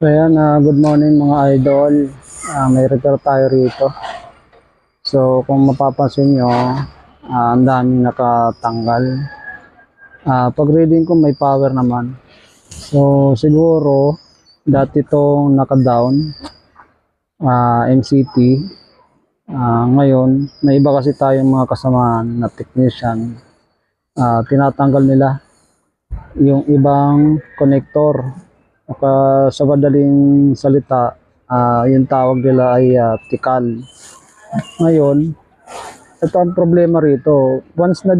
So ayan, good morning mga idol. May repair tayo rito. So kung mapapansin nyo, ang daming nakatanggal. Pag reading ko may power naman. So siguro dati itong naka-down, MCT. Ngayon, may iba kasi tayong mga kasamahan na technician. Tinatanggal nila yung ibang connector. Sa madaling salita, yung tawag nila ay tikal. Ngayon, ito ang problema rito. Once na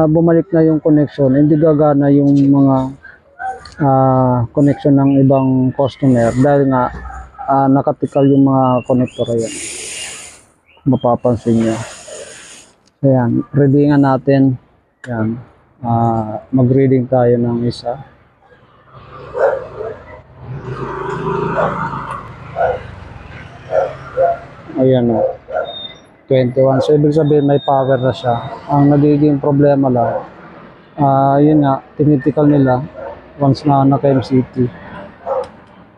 bumalik na yung connection, hindi gagana yung mga connection ng ibang customer dahil nga nakatikal yung mga connector. Ayan, mapapansin nyo. Ayan, readingan natin. Ayan, mag-reading tayo ng isa. Ayan o, 21. So ibig sabihin may power na siya. Ang nagiging problema lang, yun nga, tinitikal nila once na naka-MCT.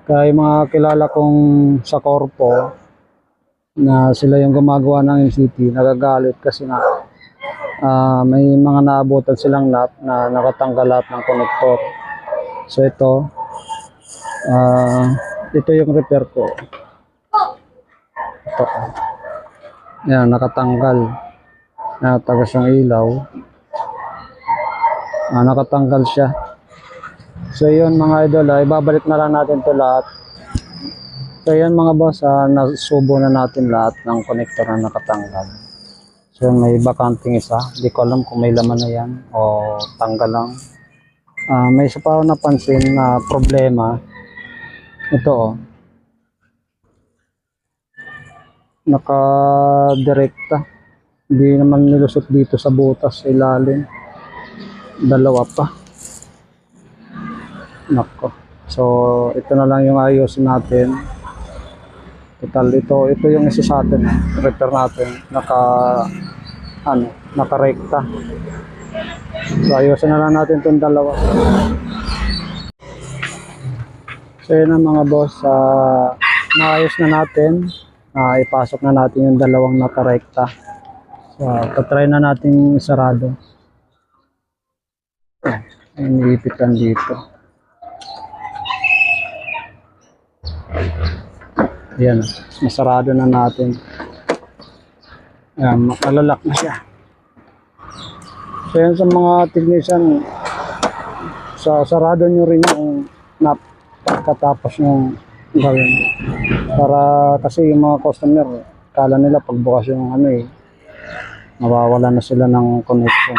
Kaya yung mga kilala kong sa korpo na sila yung gumagawa ng MCT, nagagalit kasi nga may mga naabutan silang lap na nakatanggal lahat ng connector. So ito yung repair ko. Ito. Yan, nakatanggal. Natagos yung ilaw. Nakatanggal siya. So yun mga idol, ibabalik na lang natin to lahat. So yan mga boss, nasubo na natin lahat ng connector na nakatanggal. So may bakanting isa. Hindi ko alam kung may laman na yan o tanggal lang. May isa pa ako napansin na problema. Ito naka-direkta. Hindi naman nilusot dito sa butas sa ilalim. Dalawa pa. Nako. So ito na lang yung ayusin natin. Total ito yung isa sa atin. Repair natin. Naka-rekta. So ayusin na lang natin itong dalawa. So yun ang mga boss, naayos na natin. Ipasok na natin yung dalawang nakarekta. So patry na natin sarado. Iniipitan dito. Ayan, masarado na natin. Ayan, makalalock na siya. So yan sa mga technician, sarado nyo rin yung pagkatapos ng gawin. Para kasi yung mga customer, kala nila pagbukas yung mawawala na sila ng connection.